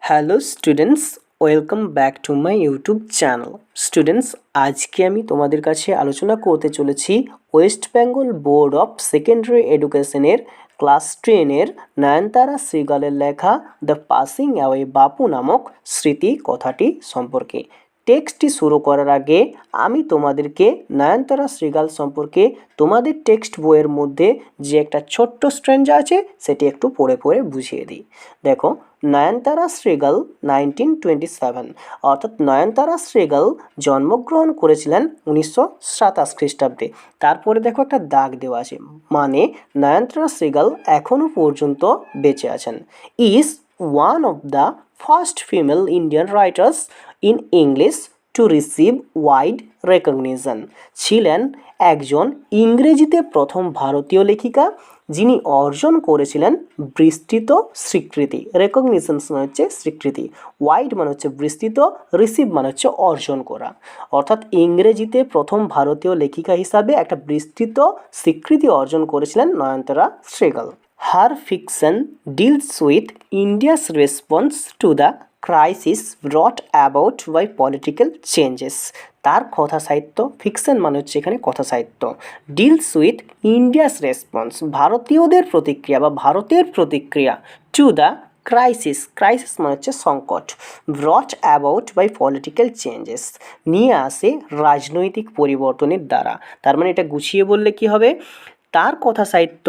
Hello students, welcome back to my YouTube channel. Students, আজকে আমি তোমাদের কাছে আলোচনা করতে চলেছি West Bengal board of secondary এডুকেশনের ক্লাস 10-এর নয়নতারা শ্রীগালের লেখা দ্য পাসিং অ্যাওয়ে বাপু নামক স্মৃতি কথাটি সম্পর্কে। টেক্সটটি শুরু করার আগে আমি তোমাদেরকে নয়নতারা শ্রীগাল সম্পর্কে তোমাদের টেক্সট বইয়ের মধ্যে যে একটা ছোট্ট স্ট্র্যাঞ্জা আছে সেটি একটু পড়ে পড়ে বুঝিয়ে দিই। দেখো, নয়নতারা শ্রীগাল 1927, অর্থাৎ নয়নতারা শ্রীগাল জন্মগ্রহণ করেছিলেন 1927 খ্রিস্টাব্দে। তারপরে দেখো একটা দাগ দেওয়া আছে, মানে নয়নতারা শ্রীগাল এখনও পর্যন্ত বেঁচে আছেন। Is one of the first female Indian writers in English to receive wide recognition. ছিলেন একজন ইংরেজিতে প্রথম ভারতীয় লেখিকা যিনি অর্জন করেছিলেন বিস্তৃত স্বীকৃতি। রেকগনিশন মানে হচ্ছে স্বীকৃতি, ওয়াইড মানে হচ্ছে বিস্তৃত, রিসিভ মানে হচ্ছে অর্জন করা। অর্থাৎ ইংরেজিতে প্রথম ভারতীয় লেখিকা হিসাবে একটা বিস্তৃত স্বীকৃতি অর্জন করেছিলেন Nayantara Sahgal. Her fiction deals with India's response to the crisis brought about by political changes. তার কথা সাহিত্য, ফিকশন মানে হচ্ছে এখানে কথা সাহিত্য, ডিলস উইথ ইন্ডিয়াস রেসপন্স ভারতীয়দের প্রতিক্রিয়া বা ভারতের প্রতিক্রিয়া, টু দ্য ক্রাইসিস, ক্রাইসিস মানে হচ্ছে সংকট, brought about by political changes নিয়ে আসে রাজনৈতিক পরিবর্তনের দ্বারা। তার মানে এটা গুছিয়ে বললে কি হবে, তার কথা সাহিত্য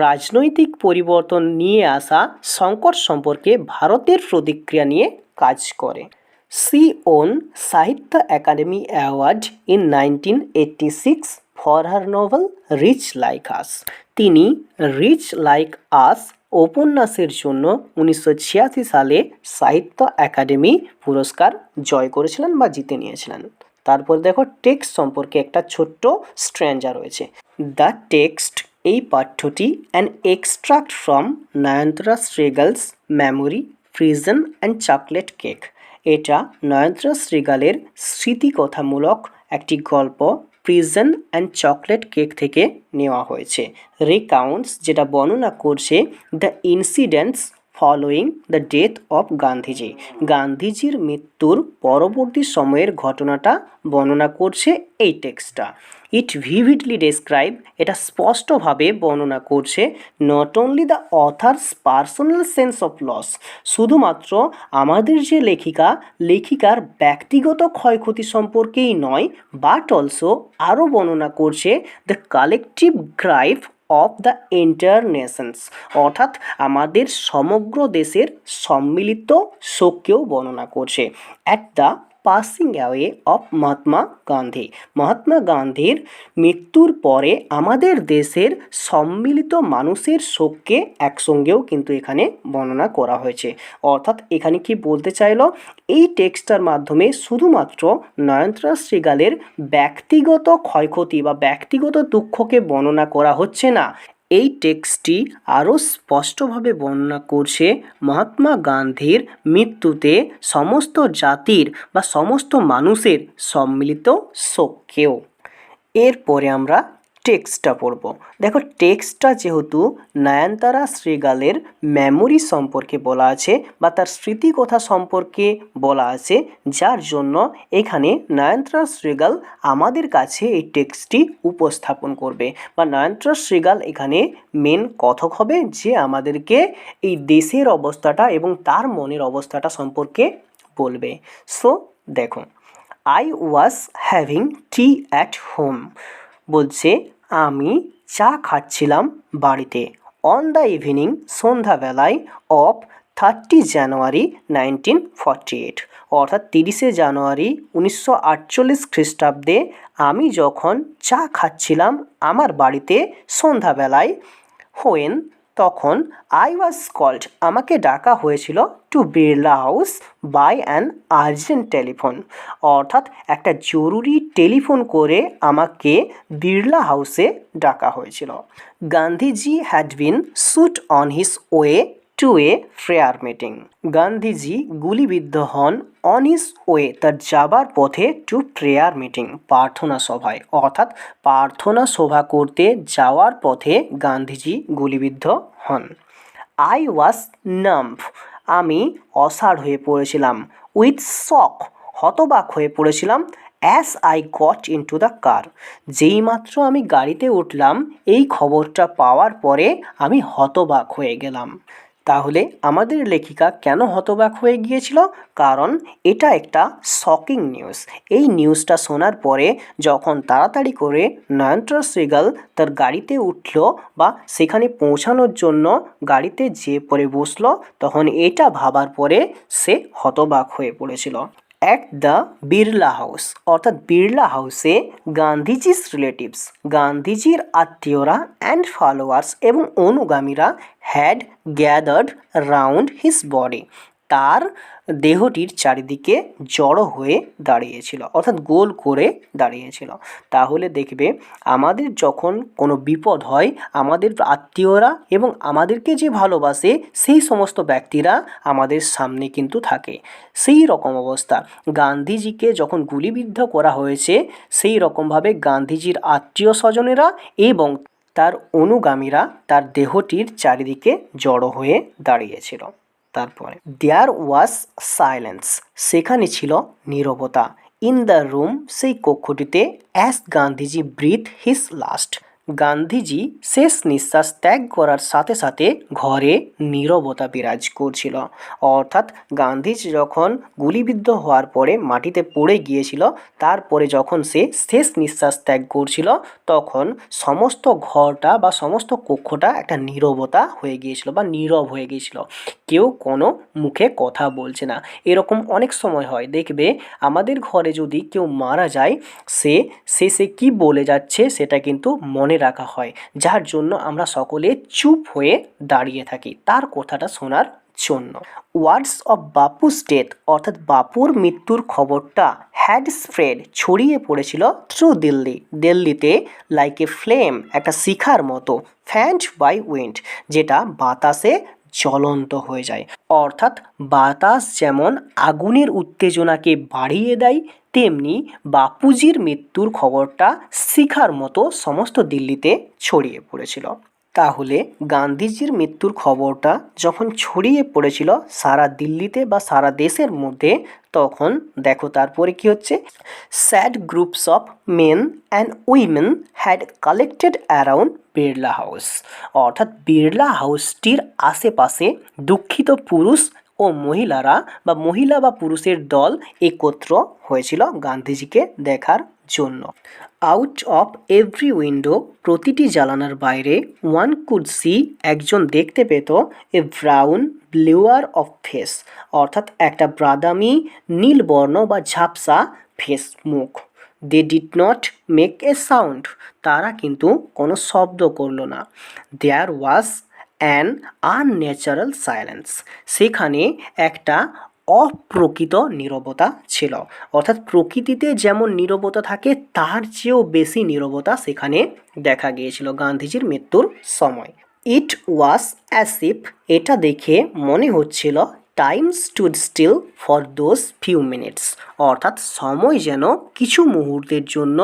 রাজনৈতিক পরিবর্তন নিয়ে আসা সংকট সম্পর্কে ভারতের প্রতিক্রিয়া নিয়ে কাজ করে। She won Sahitya Academy Award in 1986 for her novel Rich Like Us. তিনি রিচ লাইক আস উপন্যাসের জন্য 1986 সালে সাহিত্য একাডেমি পুরস্কার জয় করেছিলেন বা জিতে নিয়েছিলেন। তারপর দেখো টেক্সট সম্পর্কে একটা ছোট্ট স্ট্র্যাঞ্জা রয়েছে। দ্য টেক্সট, এই পাঠ্যটি an extract from Nayantara Sahgal's memory prison and chocolate cake. এটা নয়নতারা শ্রীগালের স্মৃতিকথামূলক একটি গল্প প্রিজন অ্যান্ড চকলেট কেক থেকে নেওয়া হয়েছে। রিকাউন্টস, যেটা বর্ণনা করছে the incidents following the death of Gandhiji, গান্ধীজির মৃত্যুর পরবর্তী সময়ের ঘটনাটা বর্ণনা করছে এই টেক্সটটা। ইট ভিভিডলি ডেসক্রাইব, এটা স্পষ্টভাবে বর্ণনা করছে not only the author's personal sense of loss, শুধুমাত্র আমাদের যে লেখিকার ব্যক্তিগত ক্ষয়ক্ষতি সম্পর্কেই নয়, বাট অলসো আরও বর্ণনা করছে the collective grief of the entire nations, অর্থাৎ আমাদের সমগ্র দেশের সম্মিলিত শোককেও বর্ণনা করছে। At the passing away of Mahatma Gandhi, Mahatma গান্ধীর মৃত্যুর পরে আমাদের দেশের সম্মিলিত মানুষের শোককে একসঙ্গেও কিন্তু এখানে বর্ণনা করা হয়েছে। অর্থাৎ এখানে কি বলতে চাইলো, এই টেক্সটার মাধ্যমে শুধুমাত্র নয়নতারা শ্রীগালের ব্যক্তিগত ক্ষয়ক্ষতি বা ব্যক্তিগত দুঃখকে বর্ণনা করা হচ্ছে না, এই টেক্সটটি আরও স্পষ্টভাবে বর্ণনা করছে মহাত্মা গান্ধীর মৃত্যুতে সমস্ত জাতির বা সমস্ত মানুষের সম্মিলিত শোককেও। এরপরে আমরা টেক্সটটা পড়ব। দেখো, টেক্সটটা যেহেতু নয়নতারা শ্রীগালের মেমোরি সম্পর্কে বলা আছে বা তার স্মৃতিকথা সম্পর্কে বলা আছে, যার জন্য এখানে নয়নতারা শ্রীগাল আমাদের কাছে এই টেক্সটটি উপস্থাপন করবে বা নয়নতারা শ্রীগাল এখানে মেন কথক হবে, যে আমাদেরকে এই দেশের অবস্থাটা এবং তার মনের অবস্থাটা সম্পর্কে বলবে। সো দেখো, I was having tea at home, বলছে আমি চা খাচ্ছিলাম বাড়িতে, অন দ্য ইভিনিং, সন্ধ্যাবেলায়, অফ 30 জানুয়ারি 1948, অর্থাৎ 30শে জানুয়ারি 1948 খ্রিস্টাব্দে আমি যখন চা খাচ্ছিলাম আমার বাড়িতে সন্ধ্যাবেলায়, হোয়েন, তখন, আই ওয়াজ কল্ড, আমাকে ডাকা হয়েছিল, to Birla House by an urgent telephone, অর্থাৎ একটা জরুরি টেলিফোন করে আমাকে বিড়লা হাউসে ডাকা হয়েছিল। Gandhiji had been shoot on his way to a prayer meeting, Gandhiji গুলিবিদ্ধ হন অন হিজ ওয়ে, তার যাবার পথে, টু প্রেয়ার মিটিং, প্রার্থনা সভায়, অর্থাৎ প্রার্থনা সভা করতে যাওয়ার পথে গান্ধীজি গুলিবিদ্ধ হন। আই ওয়াজ নাম্ব, আমি অসাড় হয়ে পড়েছিলাম। উইথ শক, হতবাক হয়ে পড়েছিলাম। As I got into the car, যেইমাত্র আমি গাড়িতে উঠলাম এই খবরটা পাওয়ার পরে আমি হতবাক হয়ে গেলাম। তাহলে আমাদের লেখিকা কেন হতবাক হয়ে গিয়েছিল? কারণ এটা একটা শকিং নিউজ। এই নিউজটা শোনার পরে যখন তাড়াতাড়ি করে নয়নতারা সেহগাল তার গাড়িতে উঠল বা সেখানে পৌঁছানোর জন্য গাড়িতে যেয়ে পরে বসলো, তখন এটা ভাবার পরে সে হতবাক হয়ে পড়েছিল। অ্যাট দ্য বিড়লা হাউস, অর্থাৎ বিড়লা হাউসে গান্ধীজির রিলেটিভস, গান্ধীজির আত্মীয়রা অ্যান্ড ফলোয়ার্স এবং অনুগামীরা had gathered round his body, তার দেহটির চারিদিকে জড়ো হয়ে দাঁড়িয়েছিল, অর্থাৎ গোল করে দাঁড়িয়েছিল। তাহলে দেখবে আমাদের যখন কোনো বিপদ হয়, আমাদের আত্মীয়রা এবং আমাদেরকে যে ভালোবাসে সেই সমস্ত ব্যক্তিরা আমাদের সামনে কিন্তু থাকে। সেই রকম অবস্থা গান্ধীজিকে যখন গুলিবিদ্ধ করা হয়েছে, সেই রকমভাবে গান্ধীজির আত্মীয় স্বজনেরা এবং তার অনুগামীরা তার দেহটির চারিদিকে জড়ো হয়ে দাঁড়িয়েছিল। তারপরে দেয়ার ওয়াজ সাইলেন্স, সেখানে ছিল নীরবতা। ইন দ্য রুম, সেই কক্ষটিতে, as Gandhiji breathe his last, Gandhiji শেষ নিঃশ্বাস ত্যাগ করার সাথে সাথে ঘরে নীরবতা বিরাজ করছিল। অর্থাৎ গান্ধীজি যখন গুলিবিদ্ধ হওয়ার পরে মাটিতে পড়ে গিয়েছিল, তারপরে যখন সে শেষ নিঃশ্বাস ত্যাগ করছিল, তখন সমস্ত ঘরটা বা সমস্ত কক্ষটা একটা নীরবতা হয়ে গিয়েছিল বা নীরব হয়ে গিয়েছিল। কেউ কোনো মুখে কথা বলছে না। এরকম অনেক সময় হয়, দেখবে আমাদের ঘরে যদি কেউ মারা যায়, সে শেষে কী বলে যাচ্ছে সেটা কিন্তু মনে রাখা হয়, যার জন্য আমরা সকলে চুপ হয়ে দাঁড়িয়ে থাকি তার কথাটা শোনার জন্য। ওয়ার্ডস অফ বাপুস ডেথ, অর্থাৎ বাপুর মৃত্যুর খবরটা হ্যাড স্প্রেড, ছড়িয়ে পড়েছিল থ্রু দিল্লি, দিল্লিতে, লাইক এ ফ্লেম, একটা শিখার মতো, ফ্যান্ড বাই উইন্ড, যেটা বাতাসে জ্বলন্ত হয়ে যায়। অর্থাৎ বাতাস যেমন আগুনের উত্তেজনাকে বাড়িয়ে দেয়, তেমনি বাপুজির মৃত্যুর খবরটা শিখার মতো সমস্ত দিল্লিতে ছড়িয়ে পড়েছিল। তাহলে গান্ধীজির মৃত্যুর খবরটা যখন ছড়িয়ে পড়েছিল সারা দিল্লিতে বা সারা দেশের মধ্যে, তখন দেখো তারপরে কি হচ্ছে, sad groups of men and women had collected around Birla house, অর্থাৎ বিড়লা হাউসটির আশেপাশে দুঃখিত পুরুষ ও মহিলারা বা মহিলা বা পুরুষের দল একত্র হয়েছিল গান্ধীজিকে দেখার জন্য। আউট অফ এভরি উইন্ডো, প্রতিটি জানালার বাইরে, ওয়ান কুড সি, একজন দেখতে পেত, a brown blur of face, অর্থাৎ একটা বাদামি নীলবর্ণ বা ঝাপসা ফেস, মুখ। They did not make a sound, তারা কিন্তু কোনো শব্দ করলো না। There was an unnatural silence, সেখানে একটা অপ্রকৃত নীরবতা ছিল, অর্থাৎ প্রকৃতিতে যেমন নীরবতা থাকে তার চেয়েও বেশি নীরবতা সেখানে দেখা গিয়েছিল গান্ধীজির মৃত্যুর সময়। ইট ওয়াজ অ্যাজ ইফ, এটা দেখে মনে হচ্ছিল, time stood still for those few minutes, অর্থাৎ সময় যেন কিছু মুহূর্তের জন্য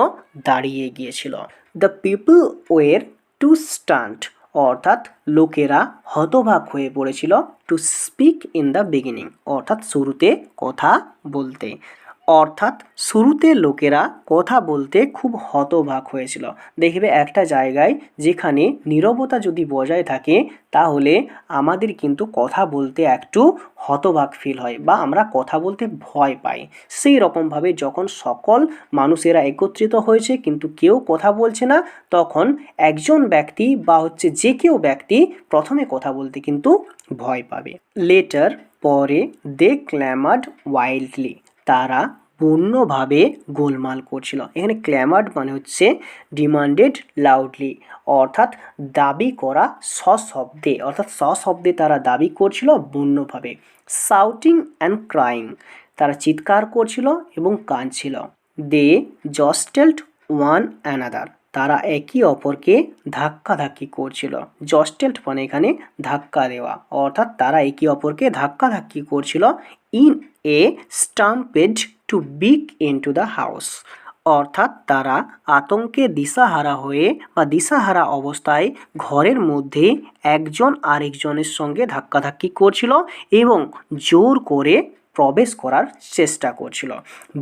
দাঁড়িয়ে গিয়েছিল। The people were too stunned, অর্থাৎ লোকেরা হতবাক হয়ে পড়েছিল, to speak in the beginning, অর্থাৎ শুরুতে কথা বলতে, অর্থাৎ শুরুতে লোকেরা কথা বলতে খুব হতবাক হয়েছিল। দেখবে একটা জায়গায় যেখানে নীরবতা যদি বজায় থাকে, তাহলে আমাদের কিন্তু কথা বলতে একটু হতবাক ফিল হয় বা আমরা কথা বলতে ভয় পাই। সেই রকমভাবে যখন সকল মানুষেরা একত্রিত হয়েছে কিন্তু কেউ কথা বলছে না, তখন একজন ব্যক্তি বা যে কেউ ব্যক্তি প্রথমে কথা বলতে কিন্তু ভয় পাবে। লেটার, পরে, দে ক্ল্যামার্ড ওয়াইল্ডলি, তারা পূর্ণভাবে গোলমাল করছিল। এখানে ক্ল্যামার্ড মানে হচ্ছে ডিমান্ডেড লাউডলি, অর্থাৎ দাবি করা সশব্দে, অর্থাৎ সশব্দে তারা দাবি করছিল পূর্ণভাবে। শাউটিং অ্যান্ড ক্রাইং, তারা চিৎকার করছিল এবং কাঁদছিল। দে জস্টেলড ওয়ান অ্যানাদার, তারা একে অপরকে ধাক্কাধাক্কি করছিল। জস্টেলড মানে এখানে ধাক্কা দেওয়া, অর্থাৎ তারা একে অপরকে ধাক্কাধাক্কি করছিল। In a stampede to big into the house, অর্থাৎ তারা আতঙ্কে দিশাহারা হয়ে বা দিশাহারা অবস্থায় ঘরের মধ্যে একজন আরেকজনের সঙ্গে ধাক্কাধাক্কি করছিল এবং জোর করে প্রবেশ করার চেষ্টা করছিল।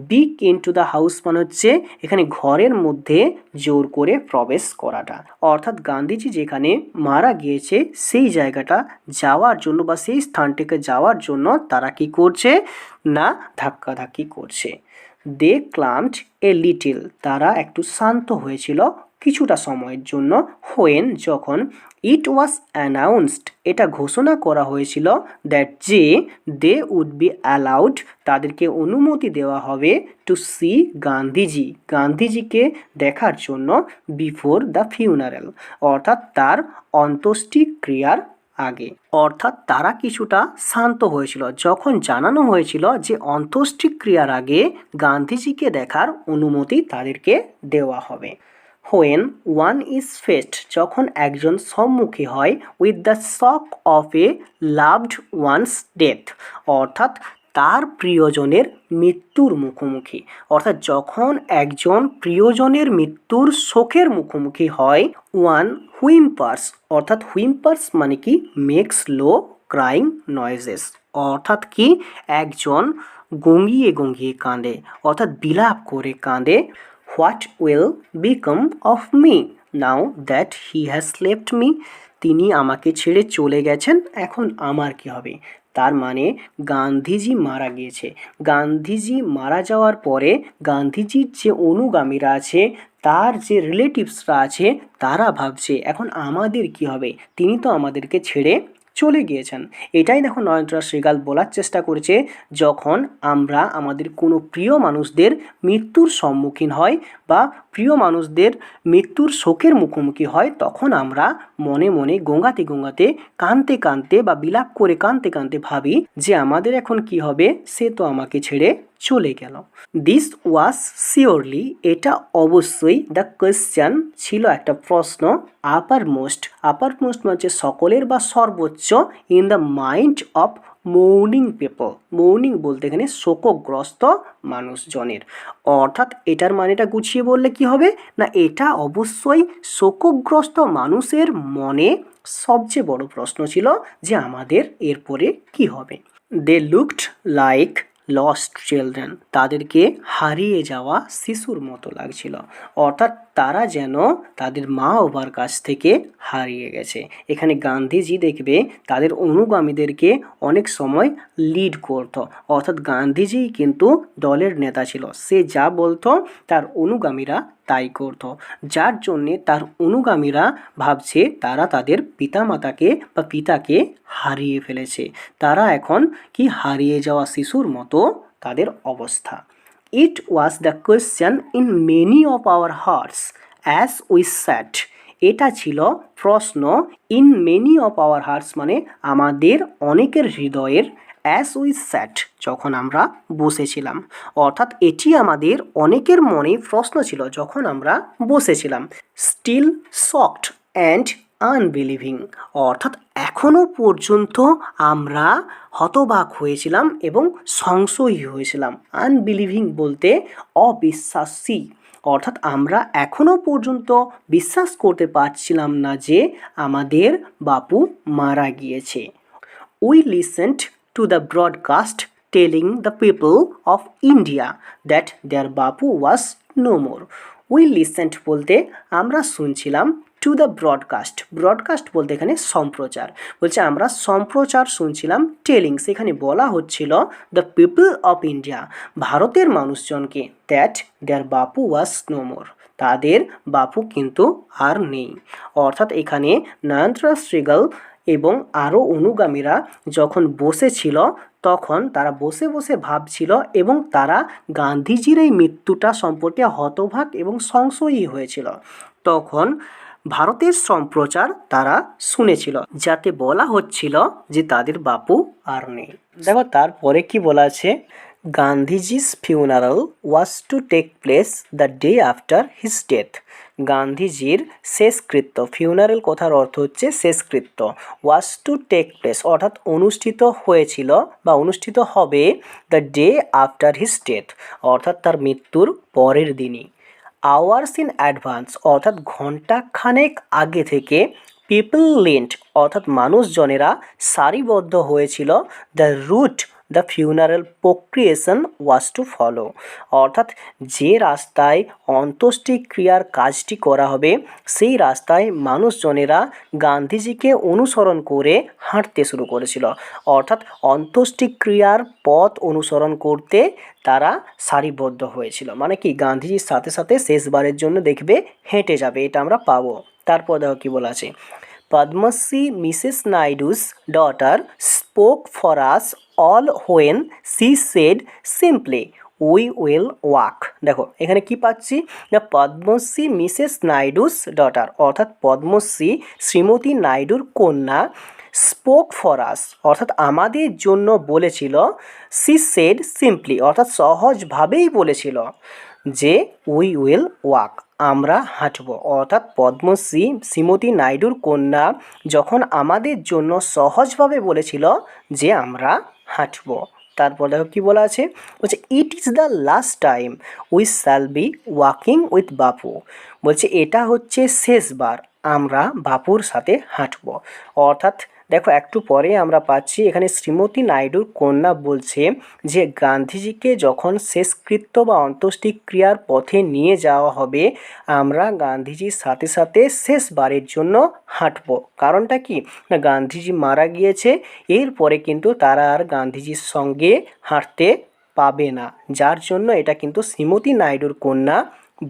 বিগ ইনটু দ্য হাউস মানে হচ্ছে এখানে ঘরের মধ্যে জোর করে প্রবেশ করাটা। অর্থাৎ গান্ধীজি যেখানে মারা গিয়েছে সেই জায়গাটা যাওয়ার জন্য বা সেই স্থানটিকে যাওয়ার জন্য তারা কি করছে না ধাক্কাধাক্কি করছে। দে ক্লাম্পড এ লিটিল, তারা একটু শান্ত হয়েছিল কিছুটা সময়ের জন্য। হোয়েন, যখন ইট ওয়াজ অ্যানাউন্সড, এটা ঘোষণা করা হয়েছিল দ্যাট যে দে উড বি অ্যালাউড, তাদেরকে অনুমতি দেওয়া হবে টু সি গান্ধীজি, গান্ধীজিকে দেখার জন্য বিফোর দ্য ফিউনারেল, অর্থাৎ তার অন্ত্যেষ্টিক্রিয়ার আগে। অর্থাৎ তারা কিছুটা শান্ত হয়েছিল যখন জানানো হয়েছিল যে অন্ত্যেষ্টিক্রিয়ার আগে গান্ধীজিকে দেখার অনুমতি তাদেরকে দেওয়া হবে। হোয়েন ওয়ান ইজ ফেসড, যখন একজন সম্মুখী হয় with the shock of a loved one's death, অর্থাৎ তার প্রিয়জনের মৃত্যুর মুখোমুখি। অর্থাৎ যখন একজন প্রিয়জনের মৃত্যুর শোকের মুখোমুখি হয়, ওয়ান হুইম্পার্স, অর্থাৎ হুইম্পার্স মানে কি মেক্স লো ক্রাইং নয়েজেস, অর্থাৎ কি একজন গঙ্গিয়ে গঙ্গিয়ে কাঁদে, অর্থাৎ বিলাপ করে কাঁদে। What will become of me now that he has left me, তিনি আমাকে ছেড়ে চলে গেছেন, এখন আমার কি হবে। তার মানে গান্ধীজি মারা গিয়েছে। গান্ধীজি মারা যাওয়ার পরে গান্ধীজির যে অনুগামীরা আছে, তার যে রিলেটিভসরা আছে, তারা ভাবছে এখন আমাদের কি হবে, তিনি তো আমাদেরকে ছেড়ে চলে গিয়েছেন। এটাই দেখো নয়নতারা শ্রীগাল বলার চেষ্টা করেছে, যখন আমরা আমাদের কোনো প্রিয় মানুষদের মৃত্যুর সম্মুখীন হয় বা প্রিয় মানুষদের মৃত্যুর শোকের মুখোমুখি হয়, তখন আমরা মনে মনে গোঙাতে গোঙাতে কাঁদতে কাঁদতে বা বিলাপ করে কাঁদতে কাঁদতে ভাবি যে আমাদের এখন কি হবে, সে তো আমাকে ছেড়ে চলে গেল। দিস ওয়াজ শিওরলি, এটা অবশ্যই দ্য কোয়েশ্চেন ছিল একটা প্রশ্ন, আপার মোস্ট মানে সকলের বা সর্বোচ্চ, ইন দ্য মাইন্ড অফ মৌনিং পিপল, মৌনিং বলতে এখানে শোকগ্রস্ত মানুষজনের। অর্থাৎ এটার মানেটা গুছিয়ে বললে কি হবে না, এটা অবশ্যই শোকগ্রস্ত মানুষের মনে সবচেয়ে বড় প্রশ্ন ছিল যে আমাদের এরপরে কি হবে। They looked like lost children, তাদেরকে হারিয়ে যাওয়া শিশুর মতো লাগছিল, অর্থাৎ তারা যেন তাদের মা বাবার কাছ থেকে হারিয়ে গেছে। এখানে গান্ধীজি দেখবে তাদের অনুগামীদেরকে অনেক সময় লিড করতো, অর্থাৎ গান্ধীজিই কিন্তু দলের নেতা ছিল, সে যা বলতো তার অনুগামীরা তাই করতো, যার জন্যে তার অনুগামীরা ভাবছে তারা তাদের পিতামাতাকে বা পিতাকে হারিয়ে ফেলেছে, তারা এখন কি হারিয়ে যাওয়া শিশুর মতো তাদের অবস্থা। It was the question in many of our hearts as we sat, এটা ছিল প্রশ্ন in many of our hearts মানে আমাদের অনেকের হৃদয়ের, অ্যাজ উই স্যাট যখন আমরা বসেছিলাম, অর্থাৎ এটি আমাদের অনেকের মনে প্রশ্ন ছিল যখন আমরা বসেছিলাম। স্টিল শকড অ্যান্ড আনবিলিভিং, অর্থাৎ এখনও পর্যন্ত আমরা হতবাক হয়েছিলাম এবং সংশয়ী হয়েছিলাম। আনবিলিভিং বলতে অবিশ্বাসী, অর্থাৎ আমরা এখনও পর্যন্ত বিশ্বাস করতে পারছিলাম না যে আমাদের বাপু মারা গিয়েছে। We listened to the broadcast telling the people of India that their Bapu was no more. We listened বলতে আমরা শুনছিলাম, টু দ্য ব্রডকাস্ট বলতে এখানে সম্প্রচার, বলছে আমরা সম্প্রচার শুনছিলাম, টেলিং সেখানে বলা হচ্ছিল দ্য পিপল অফ ইন্ডিয়া ভারতের মানুষজনকে, that their Bapu was no মোর তাদের বাপু কিন্তু আর নেই। অর্থাৎ এখানে নয়নতারা শ্রীগাল এবং আরও অনুগামীরা যখন বসেছিল তখন তারা বসে বসে ভাবছিল এবং তারা গান্ধীজির এই মৃত্যুটা সম্পর্কে হতবাক এবং সংশয়ী হয়েছিল। তখন ভারতের সম্প্রচার তারা শুনেছিল, যাতে বলা হচ্ছিল যে তাদের বাপু আর নেই। দেখো তারপরে কি বলা আছে, Gandhiji's funeral was to take place the day after his death. গান্ধীজির শেষকৃত্য, ফিউনারেল কথার অর্থ হচ্ছে শেষকৃত্য, ওয়াজ টু টেক প্লেস অর্থাৎ অনুষ্ঠিত হয়েছিল বা অনুষ্ঠিত হবে the day after his death অর্থাৎ তার মৃত্যুর পরের দিনই। আওয়ার্স ইন অ্যাডভান্স অর্থাৎ ঘন্টা খানেক আগে থেকে পিপল লিন্ট অর্থাৎ মানুষজনেরা সারিবদ্ধ হয়েছিল the route the funeral procession was to follow অর্থাৎ যে রাস্তায় অন্ত্যেষ্টিক্রিয়ার কাজটি করা হবে সেই রাস্তায় মানুষজনেরা গান্ধীজিকে অনুসরণ করে হাঁটতে শুরু করেছিল। অর্থাৎ অন্ত্যেষ্টিক্রিয়ার পথ অনুসরণ করতে তারা সারিবদ্ধ হয়েছিল, মানে কি গান্ধীজির সাথে সাথে শেষবারের জন্য দেখবে হেঁটে যাবে, এটা আমরা পাবো। তারপর দেখো কী বলা আছে, Padmashri Mrs Naidu's daughter spoke for us all when she said simply we will walk. দেখো এখানে কি পাচ্ছি না, পদ্মশ্রী মিসেস নাইডুস ডটার অর্থাৎ পদ্মশ্রী শ্রীমতী নাইডুর কন্যা স্পোক ফর আস অর্থাৎ আমাদের জন্য বলেছিল, সি সেড সিম্পলি অর্থাৎ সহজভাবেই বলেছিল যে উই উইল ওয়াক আমরা হাঁটব। অর্থাৎ পদ্মশ্রী শ্রীমতী নাইডুর কন্যা যখন আমাদের জন্য সহজভাবে বলেছিল যে আমরা হাঁটব। তারপর দেখো কী বলা আছে, বলছে it is the last time we shall be walking with বাপু। বলছে এটা হচ্ছে শেষবার আমরা বাপুর সাথে হাঁটব। অর্থাৎ দেখো একটু পরে আমরা পাচ্ছি এখানে শ্রীমতী নাইডুর কন্যা বলছে যে গান্ধীজিকে যখন শেষকৃত্য বা অন্ত্যেষ্টিক্রিয়ার পথে নিয়ে যাওয়া হবে আমরা গান্ধীজির সাথে সাথে শেষবারের জন্য হাঁটব। কারণটা কি না, গান্ধীজি মারা গিয়েছে, এরপরে কিন্তু তারা আর গান্ধীজির সঙ্গে হাঁটতে পাবে না, যার জন্য এটা কিন্তু শ্রীমতী নাইডুর কন্যা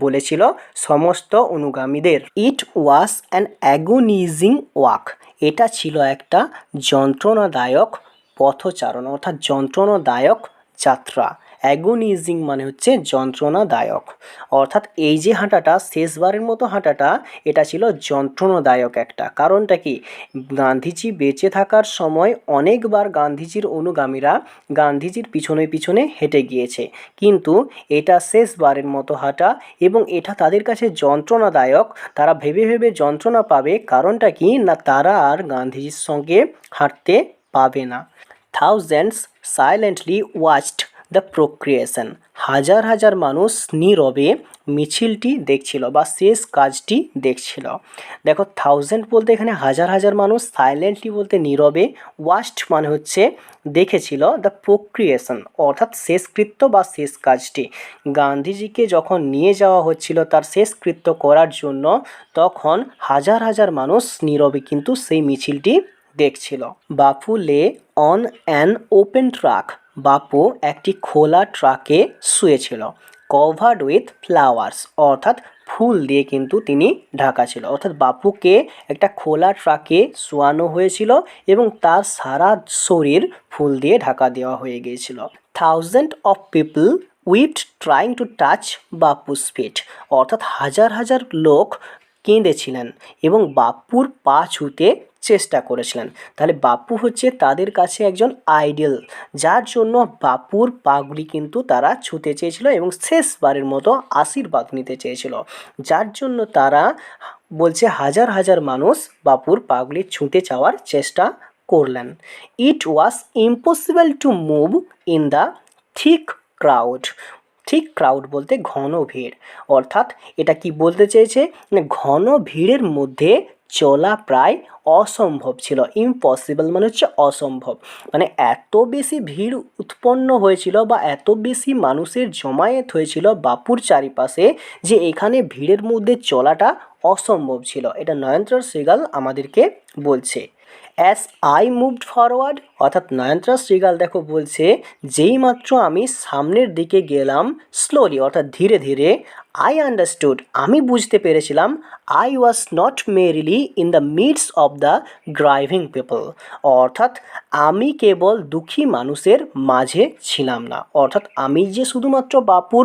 বলেছিল সমস্ত অনুগামীদের। ইট ওয়াজ অ্যান অ্যাগোনিজিং ওয়াক, এটা ছিল একটা যন্ত্রণাদায়ক পথচারণ অর্থাৎ যন্ত্রণাদায়ক যাত্রা। অ্যাগোনিজিং মানে হচ্ছে যন্ত্রণাদায়ক, অর্থাৎ এই যে হাঁটাটা শেষবারের মতো হাঁটাটা এটা ছিল যন্ত্রণাদায়ক একটা। কারণটা কি, গান্ধীজি বেঁচে থাকার সময় অনেকবার গান্ধীজির অনুগামীরা গান্ধীজির পিছনে পিছনে হেঁটে গিয়েছে, কিন্তু এটা শেষবারের মতো হাঁটা এবং এটা তাদের কাছে যন্ত্রণাদায়ক, তারা ভেবে ভেবে যন্ত্রণা পাবে। কারণটা কি না, তারা আর গান্ধীজির সঙ্গে হাঁটতে পাবে না। থাউজেন্ডস সাইলেন্টলি ওয়াচড দ্য প্রক্রিয়েশন, হাজার হাজার মানুষ নীরবে মিছিলটি দেখছিল বা শেষ কাজটি দেখছিল। দেখো থাউজেন্ড বলতে এখানে হাজার হাজার মানুষ, সাইলেন্টলি বলতে নীরবে, ওয়াচড মানে হচ্ছে দেখেছিল, দ্য প্রক্রিয়েশন অর্থাৎ শেষকৃত্য বা শেষ কাজটি। গান্ধীজিকে যখন নিয়ে যাওয়া হচ্ছিল তার শেষকৃত্য করার জন্য তখন হাজার হাজার মানুষ নীরবে কিন্তু সেই মিছিলটি দেখছিল। বাপু lay on an open truck, বাপু একটি খোলা ট্রাকে শুয়েছিল। কভার্ড উইথ ফ্লাওয়ার্স অর্থাৎ ফুল দিয়ে কিন্তু তিনি ঢাকা ছিল। অর্থাৎ বাপুকে একটা খোলা ট্রাকে শোয়ানো হয়েছিল এবং তার সারা শরীর ফুল দিয়ে ঢাকা দেওয়া হয়ে গিয়েছিল। Thousand of people wept trying to touch Bapu's feet, অর্থাৎ হাজার হাজার লোক কেঁদেছিলেন এবং বাপুর পা ছুঁতে চেষ্টা করেছিলেন। তাহলে বাপু হচ্ছে তাদের কাছে একজন আইডল, যার জন্য বাপুর পাগুলি কিন্তু তারা ছুঁতে চেয়েছিল এবং শেষবারের মতো আশীর্বাদ নিতে চেয়েছিল, যার জন্য তারা বলছে হাজার হাজার মানুষ বাপুর পাগুলি ছুঁতে চাওয়ার চেষ্টা করলেন। It was impossible to move in the thick crowd, thick crowd বলতে ঘন ভিড়, অর্থাৎ এটা কি বলতে চেয়েছে, ঘন ভিড়ের মধ্যে চলা প্রায় অসম্ভব ছিল। ইম্পসিবল মানে হচ্ছে অসম্ভব, মানে এত বেশি ভিড় উৎপন্ন হয়েছিল বা এত বেশি মানুষের জমায়েত হয়েছিল বাপুর চারিপাশে যে এখানে ভিড়ের মধ্যে চলাটা অসম্ভব ছিল। এটা নয়নতারা শ্রীগাল আমাদেরকে বলছে। অ্যাজ আই মুভড ফরওয়ার্ড, অর্থাৎ নয়নতারা শ্রীগাল দেখো বলছে যেই মাত্র আমি সামনের দিকে গেলাম, স্লোলি অর্থাৎ ধীরে ধীরে, আই আন্ডারস্টুড আমি বুঝতে পেরেছিলাম, I was not merely in the midst of the grieving people, অর্থাৎ আমি কেবল দুঃখী মানুষের মাঝে ছিলাম না। অর্থাৎ আমি যে শুধুমাত্র বাপুর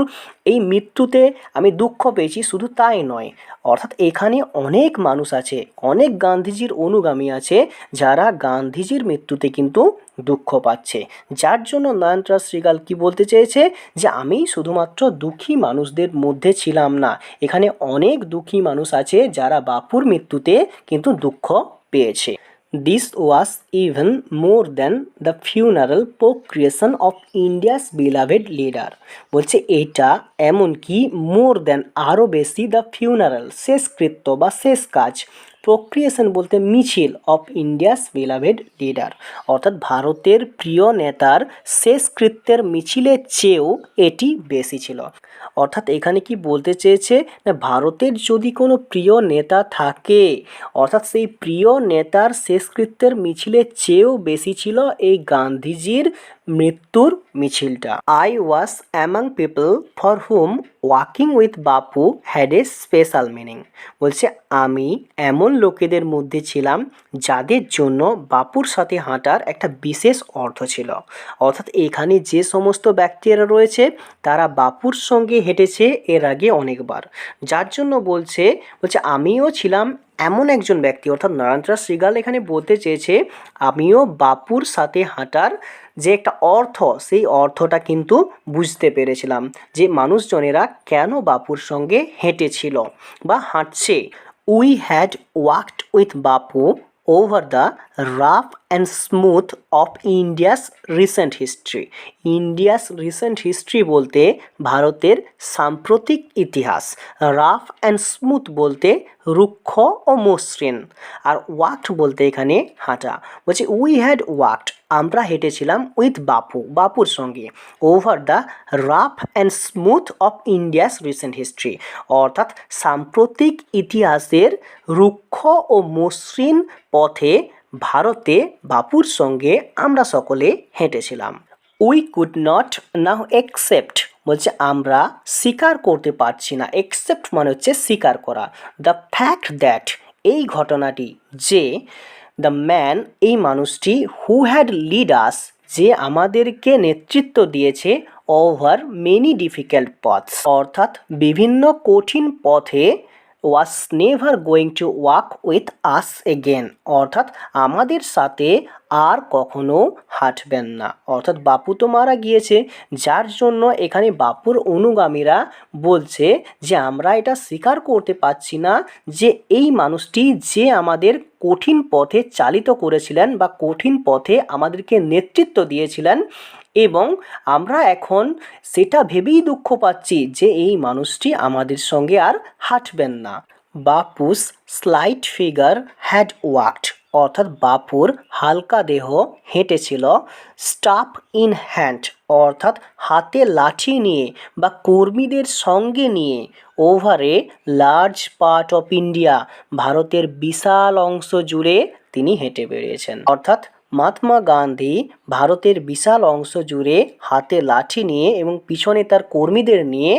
এই মৃত্যুতে আমি দুঃখ পেয়েছি শুধু তাই নয়, অর্থাৎ এখানে অনেক মানুষ আছে, অনেক গান্ধীজির অনুগামী আছে যারা গান্ধীজির মৃত্যুতে কিন্তু দুঃখ পাচ্ছে, যার জন্য নয়নতারা শ্রীগাল কি বলতে চেয়েছে যে আমি শুধুমাত্র দুঃখী মানুষদের মধ্যে ছিলাম না, এখানে অনেক দুঃখী মানুষ আছে যারা বাপুর মৃত্যুতে কিন্তু দুঃখ পেয়েছে। This was even more than the funeral procession of India's beloved leader. বলছে এটা এমনকি মোর দ্যান আরও বেশি দ্য ফিউনারাল শেষকৃত্য বা শেষ কাজ, প্রক্রিয়েশন বলতে মিছিল, অফ ইন্ডিয়াস বিলাভেড লিডার অর্থাৎ ভারতের প্রিয় নেতার শেষকৃত্যের মিছিলের চেয়েও এটি বেশি ছিল। অর্থাৎ এখানে কি বলতে চেয়েছে না, ভারতের যদি কোনো প্রিয় নেতা থাকে অর্থাৎ সেই প্রিয় নেতার শেষকৃত্যের মিছিলের চেয়েও বেশি ছিল এই গান্ধীজির মৃত্যুর মিছিলটা। I was among people for whom walking with Bapu had a special meaning. বলছে আমি এমন লোকেদের মধ্যে ছিলাম যাদের জন্য বাপুর সাথে হাঁটার একটা বিশেষ অর্থ ছিল। অর্থাৎ এখানে যে সমস্ত ব্যক্তিরা রয়েছে তারা বাপুর সঙ্গে হেঁটেছে এর আগে অনেকবার, যার জন্য বলছে আমিও ছিলাম এমন একজন ব্যক্তি। অর্থাৎ নরেন্দ্র শ্রীগাল এখানে বলতে চেয়েছে আমিও বাপুর সাথে হাঁটার যে একটা অর্থ সেই অর্থটা কিন্তু বুঝতে পেরেছিলাম, যে মানুষজনেরা কেন বাপুর সঙ্গে হেঁটেছিল বা হাঁটছে। We had walked with Bapu over the rough and smooth of India's recent history. India's recent history বলতে ভারতের সাম্প্রতিক ইতিহাস, রাফ অ্যান্ড স্মুথ বলতে রুক্ষ ও মসৃণ, আর ওয়াকড বলতে এখানে হাঁটা। বলছে উই হ্যাড ওয়াকড আমরা হেঁটেছিলাম উইথ বাপুর সঙ্গে, over the rough and smooth of India's recent history অর্থাৎ সাম্প্রতিক ইতিহাসের রুক্ষ ও মসৃণ পথে ভারতে বাপুর সঙ্গে আমরা সকলে হেঁটেছিলাম। We could not now accept বলছে আমরা স্বীকার করতে পারছি না, অ্যাকসেপ্ট মানে হচ্ছে স্বীকার করা, দ্য ফ্যাক্ট দ্যাট এই ঘটনাটি যে দ্য ম্যান এই মানুষটি হু হ্যাড লিড আস যে আমাদেরকে নেতৃত্ব দিয়েছে ওভার মেনি ডিফিকাল্ট পথস অর্থাৎ বিভিন্ন কঠিন পথে was never going to walk with us again অর্থাৎ আমাদের সাথে আর কখনো হাঁটবেন না। অর্থাৎ বাপু তো মারা গিয়েছে, যার জন্য এখানে বাপুর অনুগামীরা বলছে যে আমরা এটা স্বীকার করতে পারছি না যে এই মানুষটি যে আমাদের কঠিন পথে চালিত করেছিলেন বা কঠিন পথে আমাদেরকে নেতৃত্ব দিয়েছিলেন, এবং আমরা এখন সেটা ভেবেই দুঃখ পাচ্ছি যে এই মানুষটি আমাদের সঙ্গে আর হাঁটবেন না। Bapu's slight figure had walked অর্থাৎ বাপুর হালকা দেহ হেঁটেছিল, স্টাফ ইন হ্যান্ড অর্থাৎ হাতে লাঠি নিয়ে বা কর্মীদের সঙ্গে নিয়ে, over a large part of India ভারতের বিশাল অংশ জুড়ে তিনি হেঁটে বেরিয়েছেন। অর্থাৎ মহাত্মা গান্ধী ভারতের বিশাল অংশ জুড়ে হাতে লাঠি নিয়ে এবং পিছনে তার কর্মীদের নিয়ে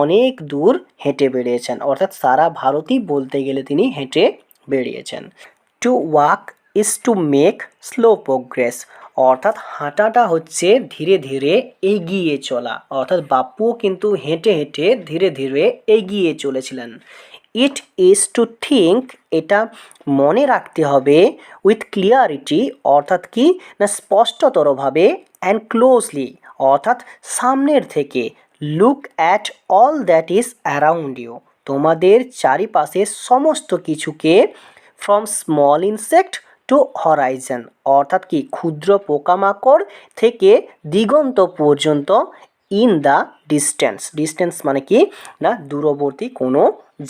অনেক দূর হেঁটে বেরিয়েছেন। অর্থাৎ সারা ভারতই বলতে গেলে তিনি হেঁটে বেরিয়েছেন। To walk is to make slow progress অর্থাৎ হাঁটাটা হচ্ছে ধীরে ধীরে এগিয়ে চলা। অর্থাৎ বাপুও কিন্তু হেঁটে হেঁটে ধীরে ধীরে এগিয়ে চলেছিলেন। ইট ইজ টু থিঙ্ক এটা মনে রাখতে হবে, উইথ ক্লিয়ারিটি অর্থাৎ কি না স্পষ্টতরভাবে, অ্যান্ড ক্লোজলি অর্থাৎ সামনের থেকে, look at all that is around you তোমাদের চারিপাশের সমস্ত কিছুকে, from small insect to horizon অর্থাৎ কি ক্ষুদ্র পোকামাকড় থেকে দিগন্ত পর্যন্ত, ইন দ্য ডিস্টেন্স মানে কি না দূরবর্তী কোনো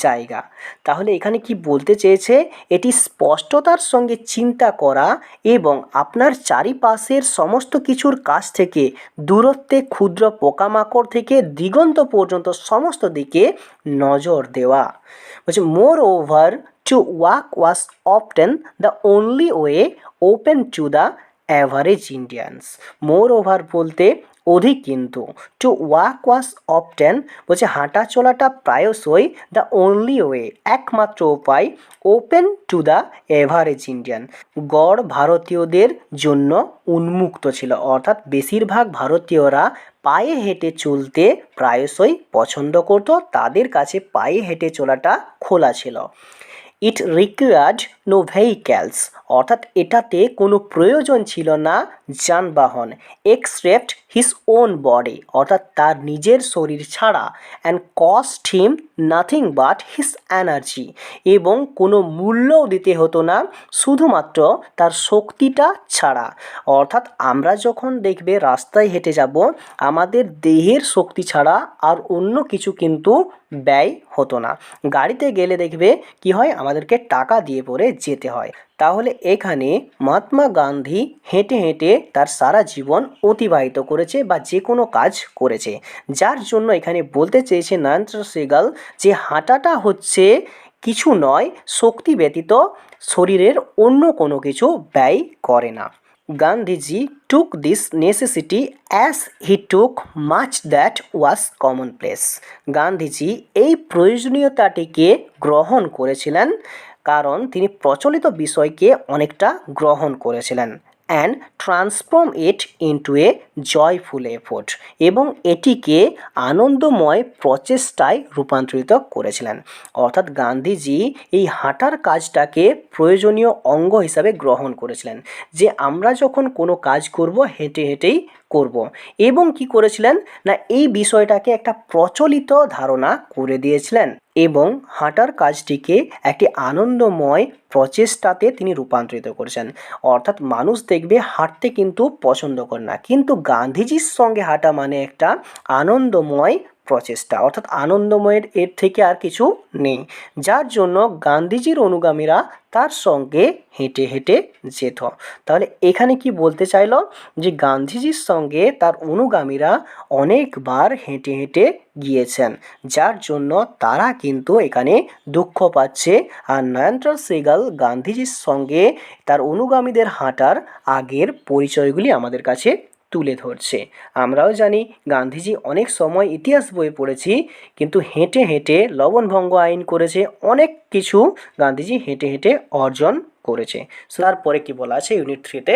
জায়গা। তাহলে এখানে কি বলতে চেয়েছে, এটি স্পষ্টতার সঙ্গে চিন্তা করা এবং আপনার চারিপাশের সমস্ত কিছুর কাছ থেকে দূরত্বে ক্ষুদ্র পোকামাকড় থেকে দিগন্ত পর্যন্ত সমস্ত দিকে নজর দেওয়া। বলছে মোর over to walk was often the only way open to the average Indians. More over বলতে অধিক কিন্তু, টু ওয়াক ওয়াজ অফটেন বলছে হাঁটা চলাটা প্রায়শই, দ্য অনলি ওয়ে একমাত্র উপায়, open to the average Indian গড় ভারতীয়দের জন্য উন্মুক্ত ছিল। অর্থাৎ বেশিরভাগ ভারতীয়রা পায়ে হেঁটে চলতে প্রায়শই পছন্দ করত, তাদের কাছে পায়ে হেঁটে চলাটা খোলা ছিল। ইট রিকোয়ার্ড নো ভেহিক্যালস, অর্থাৎ এটাতে কোনো প্রয়োজন ছিল না যানবাহন, এক্সেপ্ট হিজ ওন বডি, অর্থাৎ তার নিজের শরীর ছাড়া, and cost him nothing but his energy, এবং কোনো মূল্যও দিতে হতো না শুধুমাত্র তার শক্তিটা ছাড়া। অর্থাৎ আমরা যখন দেখবে রাস্তায় হেঁটে যাব, আমাদের দেহের শক্তি ছাড়া আর অন্য কিছু কিন্তু ব্যয় হতো না। গাড়িতে গেলে দেখবে কি হয়, আমাদেরকে টাকা দিয়ে পরে যেতে হয়। তাহলে এখানে মহাত্মা গান্ধী হেঁটে হেঁটে তার সারা জীবন অতিবাহিত করেছে বা যে কোনো কাজ করেছে, যার জন্য এখানে বলতে চেয়েছে নরেন্দ্র সেহগাল যে হাঁটাটা হচ্ছে কিছু নয়, শক্তি ব্যতীত শরীরের অন্য কোনো কিছু ব্যয় করে না। Gandhiji took this necessity as he took much that was commonplace. Gandhiji এই প্রয়োজনীয়তাটিকে গ্রহণ করেছিলেন কারণ তিনি প্রচলিত বিষয়কে অনেকটা গ্রহণ করেছিলেন, and transform it into a joyful effort, এবং এটিকে আনন্দময় প্রচেষ্টায় রূপান্তরিত করেছিলেন। অর্থাৎ গান্ধীজি এই হাঁটার কাজটাকে প্রয়োজনীয় অঙ্গ হিসাবে গ্রহণ করেছিলেন, যে আমরা যখন কোনো কাজ করব হেঁটে হেঁটেই করব, এবং কি করেছিলেন না এই বিষয়টাকে একটা প্রচলিত ধারণা করে দিয়েছিলেন এবং হাঁটার কাজটিকে একটি আনন্দময় প্রচেষ্টাতে তিনি রূপান্তরিত করেছেন। অর্থাৎ মানুষ দেখবে হাঁটতে কিন্তু পছন্দ করে না, কিন্তু গান্ধীজির সঙ্গে হাঁটা মানে একটা আনন্দময় প্রচেষ্টা, অর্থাৎ আনন্দময়ের এর থেকে আর কিছু নেই, যার জন্য গান্ধীজির অনুগামীরা তার সঙ্গে হেঁটে হেঁটে যেত। তাহলে এখানে কি বলতে চাইল, যে গান্ধীজির সঙ্গে তার অনুগামীরা অনেকবার হেঁটে হেঁটে গিয়েছেন, যার জন্য তারা কিন্তু এখানে দুঃখ পাচ্ছে। আর নরেন্দ্র সেহগাল গান্ধীজির সঙ্গে তার অনুগামীদের হাঁটার আগের পরিচয়গুলি আমাদের কাছে তুলে ধরছে। আমরাও জানি গান্ধীজি অনেক সময় ইতিহাস বই পড়েছি, কিন্তু হেঁটে হেঁটে লবণভঙ্গ আইন করেছে, অনেক কিছু গান্ধীজি হেঁটে হেঁটে অর্জন করেছে। তারপরে কি বলা আছে ইউনিট 3-তে,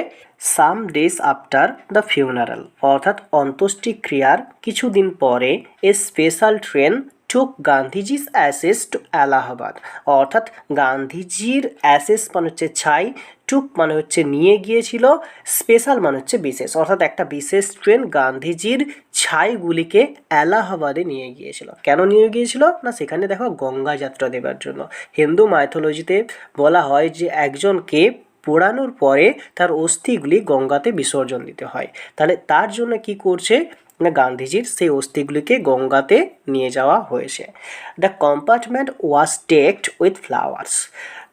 some days after the funeral, অর্থাৎ অন্ত্যেষ্টিক্রিয়ার কিছুদিন পরে a special train took Gandhiji's ashes to Allahabad, অর্থাৎ গান্ধীজির অ্যাসেস মানে হচ্ছে ছাই, টুক মানে হচ্ছে নিয়ে গিয়েছিল, স্পেশাল মানে হচ্ছে বিশেষ, অর্থাৎ একটা বিশেষ ট্রেন গান্ধীজির ছাইগুলিকে এলাহাবাদে নিয়ে গিয়েছিল। কেন নিয়ে গিয়েছিল না, সেখানে দেখো গঙ্গা যাত্রা দেবার জন্য। হিন্দু মাইথোলজিতে বলা হয় যে একজনকে পোড়ানোর পরে তার অস্থিগুলি গঙ্গাতে বিসর্জন দিতে হয়, তাহলে তার জন্য কি করছে না গান্ধীজির সেই অস্থিগুলিকে গঙ্গাতে নিয়ে যাওয়া হয়েছে। The compartment was decked with flowers,